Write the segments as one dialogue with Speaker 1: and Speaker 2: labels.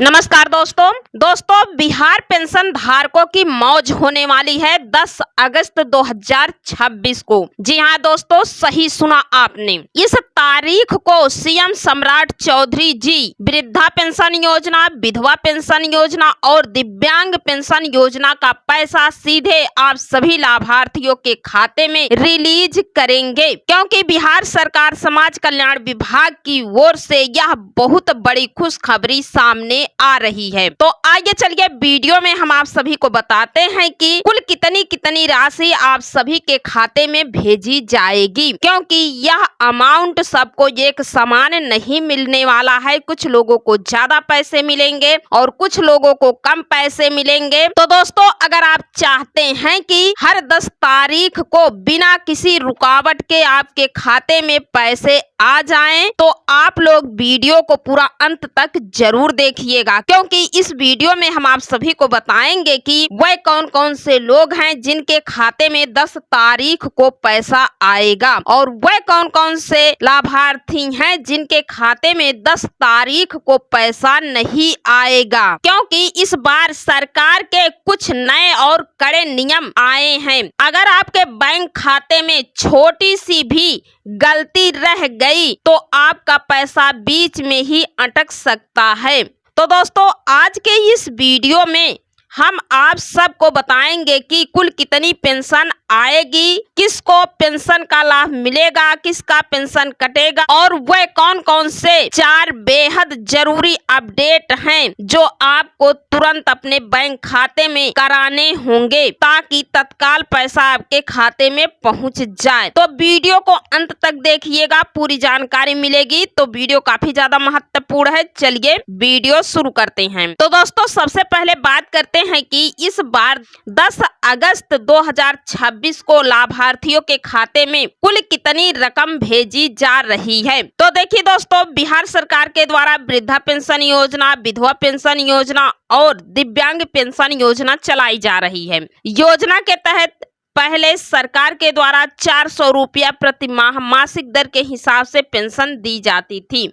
Speaker 1: नमस्कार दोस्तों बिहार पेंशन धारकों की मौज होने वाली है 10 अगस्त 2026 को। जी हाँ दोस्तों, सही सुना आपने। इस तारीख को सीएम सम्राट चौधरी जी वृद्धा पेंशन योजना, विधवा पेंशन योजना और दिव्यांग पेंशन योजना का पैसा सीधे आप सभी लाभार्थियों के खाते में रिलीज करेंगे, क्योंकि बिहार सरकार समाज कल्याण विभाग की ओर से यह बहुत बड़ी खुशखबरी सामने आ रही है। तो आगे चलिए वीडियो में हम आप सभी को बताते हैं कि कुल कितनी राशि आप सभी के खाते में भेजी जाएगी, क्योंकि यह अमाउंट सबको एक समान नहीं मिलने वाला है। कुछ लोगों को ज्यादा पैसे मिलेंगे और कुछ लोगों को कम पैसे मिलेंगे। तो दोस्तों, अगर आप चाहते हैं कि हर 10 तारीख को बिना किसी रुकावट के आपके खाते में पैसे आ जाएं, तो आप लोग वीडियो को पूरा अंत तक जरूर देखिएगा, क्योंकि इस वीडियो में हम आप सभी को बताएंगे कि वह कौन कौन से लोग हैं जिनके खाते में 10 तारीख को पैसा आएगा और वह कौन कौन से लाभार्थी हैं जिनके खाते में 10 तारीख को पैसा नहीं आएगा, क्योंकि इस बार सरकार के कुछ नए और कड़े नियम आए हैं। अगर आपके बैंक खाते में छोटी सी भी गलती रह गई तो आपका पैसा बीच में ही अटक सकता है। तो दोस्तों, आज के इस वीडियो में हम आप सबको बताएंगे कि कुल कितनी पेंशन आएगी, किसको पेंशन का लाभ मिलेगा, किसका पेंशन कटेगा और वह कौन कौन से 4 बेहद जरूरी अपडेट हैं जो आपको तुरंत अपने बैंक खाते में कराने होंगे, ताकि तत्काल पैसा आपके खाते में पहुंच जाए। तो वीडियो को अंत तक देखिएगा, पूरी जानकारी मिलेगी। तो वीडियो काफी ज्यादा महत्वपूर्ण है। चलिए वीडियो शुरू करते हैं। तो दोस्तों, सबसे पहले बात करते हैं कि इस बार 10 अगस्त 2026 को लाभार्थियों के खाते में कुल कितनी रकम भेजी जा रही है। तो देखिए दोस्तों, बिहार सरकार के द्वारा वृद्धा पेंशन योजना, विधवा पेंशन योजना और दिव्यांग पेंशन योजना चलाई जा रही है। योजना के तहत पहले सरकार के द्वारा 400 रुपया प्रति माह मासिक दर के हिसाब से पेंशन दी जाती थी,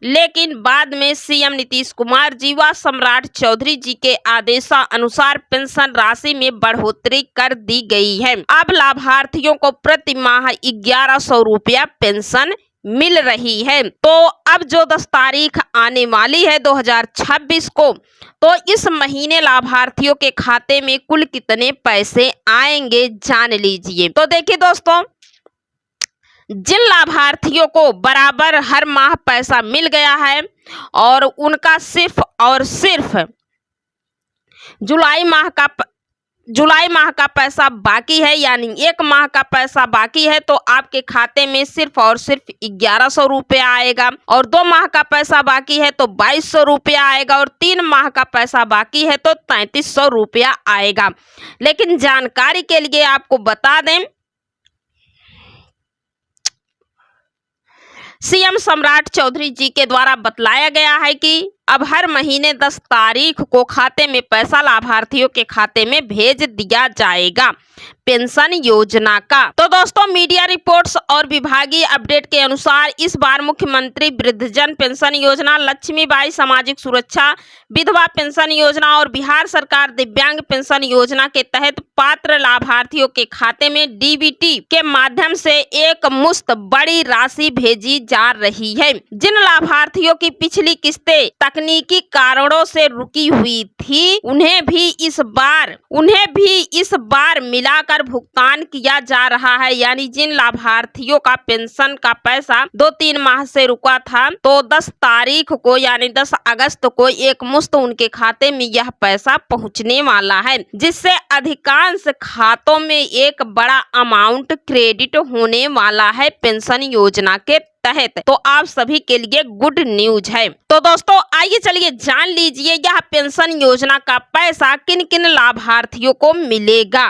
Speaker 1: लेकिन बाद में सीएम नीतीश कुमार जी व सम्राट चौधरी जी के आदेशानुसार पेंशन राशि में बढ़ोतरी कर दी गई है। अब लाभार्थियों को प्रति माह 1100 रुपया पेंशन मिल रही है। तो अब जो 10 तारीख आने वाली है 2026 को, तो इस महीने लाभार्थियों के खाते में कुल कितने पैसे आएंगे जान लीजिए। तो देखिए दोस्तों, जिन लाभार्थियों को बराबर हर माह पैसा मिल गया है और उनका सिर्फ और सिर्फ जुलाई माह का पैसा बाकी है, यानी 1 माह का पैसा बाकी है, तो आपके खाते में सिर्फ और सिर्फ 1100 रुपया आएगा और 2 माह का पैसा बाकी है तो 2200 रुपया आएगा और 3 माह का पैसा बाकी है तो 3300 रुपया आएगा। लेकिन जानकारी के लिए आपको बता दें, सीएम सम्राट चौधरी जी के द्वारा बतलाया गया है कि अब हर महीने 10 तारीख को खाते में पैसा लाभार्थियों के खाते में भेज दिया जाएगा पेंशन योजना का। तो दोस्तों, मीडिया रिपोर्ट्स और विभागीय अपडेट के अनुसार इस बार मुख्यमंत्री वृद्धजन पेंशन योजना, लक्ष्मीबाई सामाजिक सुरक्षा, विधवा पेंशन योजना और बिहार सरकार दिव्यांग पेंशन योजना के तहत पात्र लाभार्थियों के खाते में डीबीटी के माध्यम से एक मुश्त बड़ी राशि भेजी जा रही है। जिन लाभार्थियों की पिछली किस्तें तकनीकी कारणों से रुकी हुई थी, उन्हें भी इस बार मिलाकर भुगतान किया जा रहा है। यानी जिन लाभार्थियों का पेंशन का पैसा 2-3 माह से रुका था, तो 10 तारीख को यानी 10 अगस्त को एक मुश्त उनके खाते में यह पैसा पहुंचने वाला है, जिससे अधिकांश खातों में एक बड़ा अमाउंट क्रेडिट होने वाला है पेंशन योजना के तहत। तो आप सभी के लिए गुड न्यूज है। तो दोस्तों, आइए चलिए जान लीजिए यह पेंशन योजना का पैसा किन किन लाभार्थियों को मिलेगा,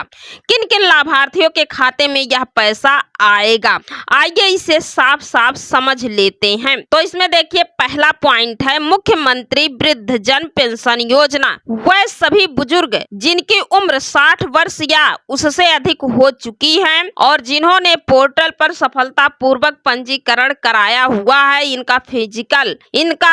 Speaker 1: किन किन लाभार्थियों के खाते में यह पैसा आएगा। आइए इसे साफ साफ समझ लेते हैं। तो इसमें देखिए, पहला पॉइंट है मुख्यमंत्री वृद्धजन पेंशन योजना। वह सभी बुजुर्ग जिनकी उम्र 60 वर्ष या उससे अधिक हो चुकी है और जिन्होंने पोर्टल पर सफलतापूर्वक पंजीकरण कराया हुआ है, इनका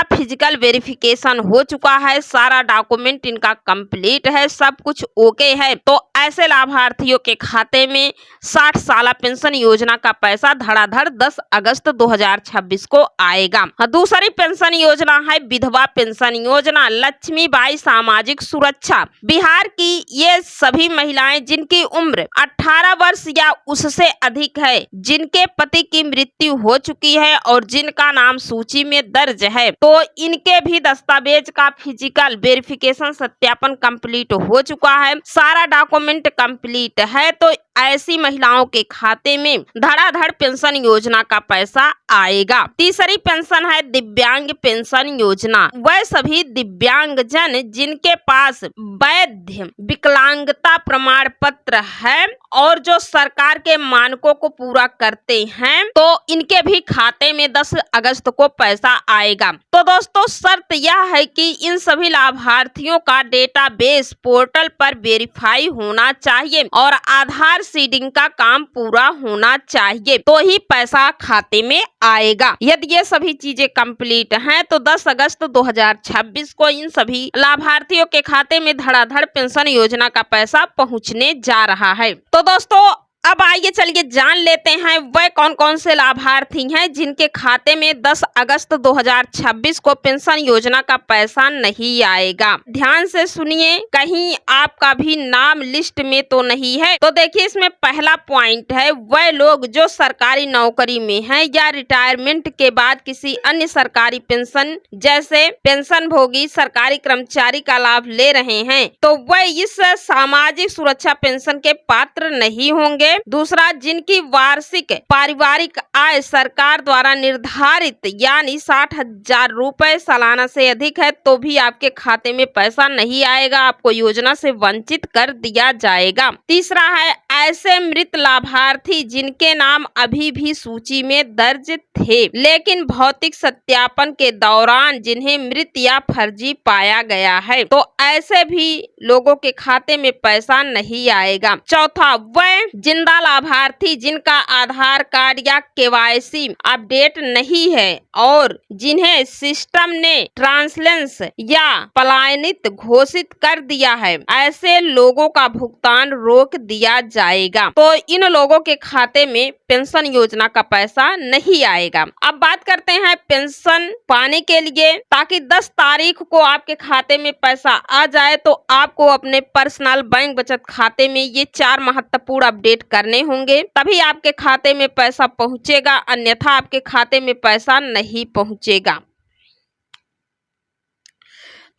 Speaker 1: फिजिकल वेरिफिकेशन हो चुका है, सारा डॉक्यूमेंट इनका कंप्लीट है, सब कुछ ओके है, तो ऐसे लाभार्थियों के खाते में 60 साल पेंशन योजना का पैसा धड़ाधड़ 10 अगस्त 2026 को आएगा। दूसरी पेंशन योजना है विधवा पेंशन योजना, लक्ष्मीबाई सामाजिक सुरक्षा। बिहार की ये सभी महिलाएं जिनकी उम्र 18 वर्ष या उससे अधिक है, जिनके पति की मृत्यु हो चुकी है और जिनका नाम सूची में दर्ज है, तो इनके भी दस्तावेज का फिजिकल वेरिफिकेशन सत्यापन कंप्लीट हो चुका है, सारा डॉक्यूमेंट कंप्लीट है, तो ऐसी महिलाओं के खाते में धड़ाधड़ पेंशन योजना का पैसा आएगा। तीसरी पेंशन है दिव्यांग पेंशन योजना। वह सभी दिव्यांगजन जिनके पास वैध विकलांगता प्रमाण पत्र है और जो सरकार के मानकों को पूरा करते हैं, तो इनके भी खाते में 10 अगस्त को पैसा आएगा। तो दोस्तों शर्त यह है कि इन सभी लाभार्थियों का डेटाबेस पोर्टल पर वेरीफाई होना चाहिए और आधार सीडिंग का काम पूरा होना चाहिए, तो ही पैसा खाते में आएगा। यदि ये सभी चीजें कंप्लीट हैं, तो 10 अगस्त 2026 को इन सभी लाभार्थियों के खाते में धड़ाधड़ पेंशन योजना का पैसा पहुंचने जा रहा है। तो दोस्तों अब आइए चलिए जान लेते हैं वह कौन कौन से लाभार्थी हैं जिनके खाते में 10 अगस्त 2026 को पेंशन योजना का पैसा नहीं आएगा। ध्यान से सुनिए, कहीं आपका भी नाम लिस्ट में तो नहीं है। तो देखिए इसमें पहला पॉइंट है वह लोग जो सरकारी नौकरी में हैं या रिटायरमेंट के बाद किसी अन्य सरकारी पेंशन जैसे पेंशन भोगी सरकारी कर्मचारी का लाभ ले रहे हैं, तो वह इस सामाजिक सुरक्षा पेंशन के पात्र नहीं होंगे। दूसरा, जिनकी वार्षिक पारिवारिक आय सरकार द्वारा निर्धारित यानी 60,000 रुपए सालाना से अधिक है, तो भी आपके खाते में पैसा नहीं आएगा, आपको योजना से वंचित कर दिया जाएगा। तीसरा है ऐसे मृत लाभार्थी जिनके नाम अभी भी सूची में दर्ज थे, लेकिन भौतिक सत्यापन के दौरान जिन्हें मृत या फर्जी पाया गया है, तो ऐसे भी लोगों के खाते में पैसा नहीं आएगा। चौथा, वह जिंदा लाभार्थी जिनका आधार कार्ड या केवाईसी अपडेट नहीं है और जिन्हें सिस्टम ने ट्रांसलेंस या पलायनित घोषित कर दिया है, ऐसे लोगों का भुगतान रोक दिया जाएगा, तो इन लोगों के खाते में पेंशन योजना का पैसा नहीं आएगा। अब बात करते हैं पेंशन पाने के लिए, ताकि 10 तारीख को आपके खाते में पैसा आ जाए, तो आपको अपने पर्सनल बैंक बचत खाते में ये 4 महत्वपूर्ण अपडेट करने होंगे, तभी आपके खाते में पैसा पहुंचेगा, अन्यथा आपके खाते में पैसा नहीं पहुंचेगा।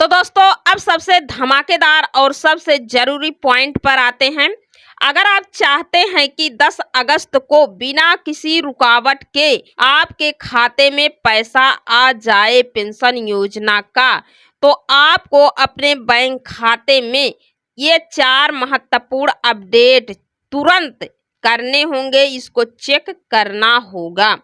Speaker 1: तो दोस्तों अब सबसे धमाकेदार और सबसे जरूरी पॉइंट पर आते हैं। अगर आप चाहते हैं कि 10 अगस्त को बिना किसी रुकावट के आपके खाते में पैसा आ जाए पेंशन योजना का, तो आपको अपने बैंक खाते में ये 4 महत्वपूर्ण अपडेट तुरंत करने होंगे, इसको चेक करना होगा।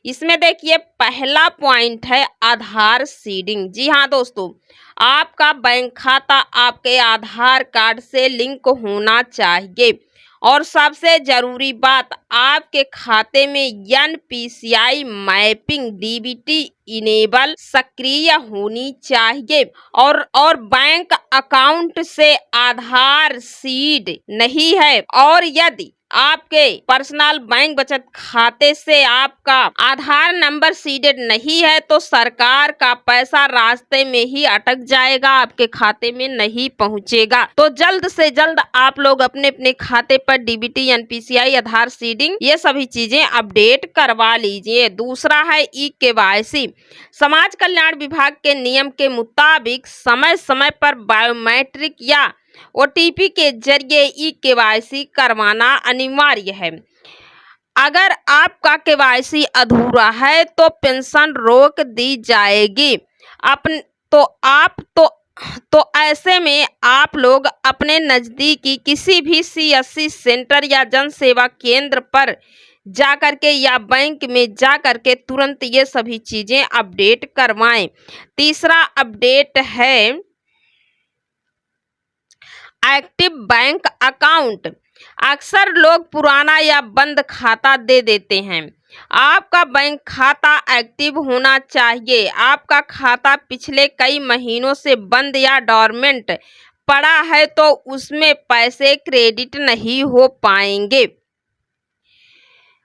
Speaker 1: इसमें देखिए पहला पॉइंट है आधार सीडिंग। जी हाँ दोस्तों, आपका बैंक खाता आपके आधार कार्ड से लिंक होना चाहिए और सबसे जरूरी बात, आपके खाते में NPCI मैपिंग DBT इनेबल सक्रिय होनी चाहिए और बैंक अकाउंट से आधार सीड नहीं है, और यदि आपके पर्सनल बैंक बचत खाते से आपका आधार नंबर सीडेड नहीं है, तो सरकार का पैसा रास्ते में ही अटक जाएगा, आपके खाते में नहीं पहुंचेगा। तो जल्द से जल्द आप लोग अपने अपने खाते पर DBT NPCI आधार सीडिंग ये सभी चीजें अपडेट करवा लीजिए। दूसरा है eKYC। समाज कल्याण विभाग के नियम के मुताबिक समय समय पर बायोमेट्रिक या OTP के जरिए eKYC करवाना अनिवार्य है। अगर आपका KYC अधूरा है तो पेंशन रोक दी जाएगी। तो ऐसे में आप लोग अपने नज़दीकी किसी भी CSC सेंटर या जन सेवा केंद्र पर जा करके या बैंक में जा करके तुरंत ये सभी चीज़ें अपडेट करवाएं। तीसरा अपडेट है एक्टिव बैंक अकाउंट। अक्सर लोग पुराना या बंद खाता दे देते हैं, आपका बैंक खाता एक्टिव होना चाहिए। आपका खाता पिछले कई महीनों से बंद या डोरमेंट पड़ा है तो उसमें पैसे क्रेडिट नहीं हो पाएंगे।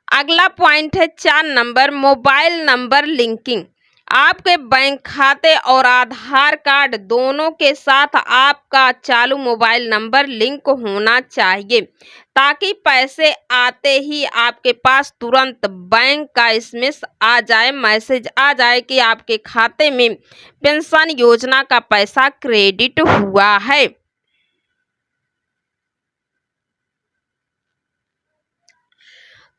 Speaker 1: अगला पॉइंट है 4 नंबर, मोबाइल नंबर लिंकिंग। आपके बैंक खाते और आधार कार्ड दोनों के साथ आपका चालू मोबाइल नंबर लिंक होना चाहिए ताकि पैसे आते ही आपके पास तुरंत बैंक का एसएमएस आ जाए, मैसेज आ जाए कि आपके खाते में पेंशन योजना का पैसा क्रेडिट हुआ है।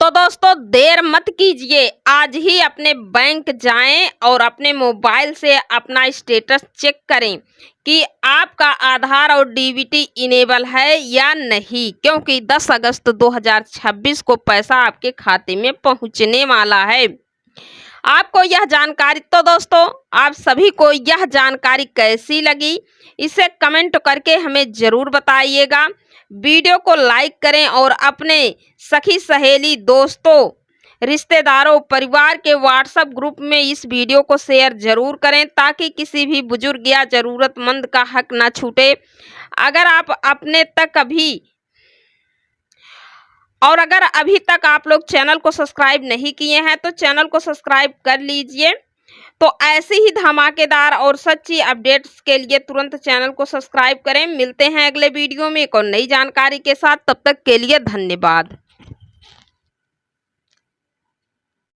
Speaker 1: तो दोस्तों देर मत कीजिए, आज ही अपने बैंक जाएं और अपने मोबाइल से अपना स्टेटस चेक करें कि आपका आधार और डीबीटी इनेबल है या नहीं, क्योंकि 10 अगस्त 2026 को पैसा आपके खाते में पहुंचने वाला है। आपको यह जानकारी, तो दोस्तों आप सभी को यह जानकारी कैसी लगी इसे कमेंट करके हमें ज़रूर बताइएगा। वीडियो को लाइक करें और अपने सखी सहेली, दोस्तों, रिश्तेदारों, परिवार के व्हाट्सएप ग्रुप में इस वीडियो को शेयर जरूर करें ताकि किसी भी बुजुर्ग या ज़रूरतमंद का हक ना छूटे। अगर अभी तक आप लोग चैनल को सब्सक्राइब नहीं किए हैं तो चैनल को सब्सक्राइब कर लीजिए। तो ऐसी ही धमाकेदार और सच्ची अपडेट्स के लिए तुरंत चैनल को सब्सक्राइब करें। मिलते हैं अगले वीडियो में एक और नई जानकारी के साथ, तब तक के लिए धन्यवाद।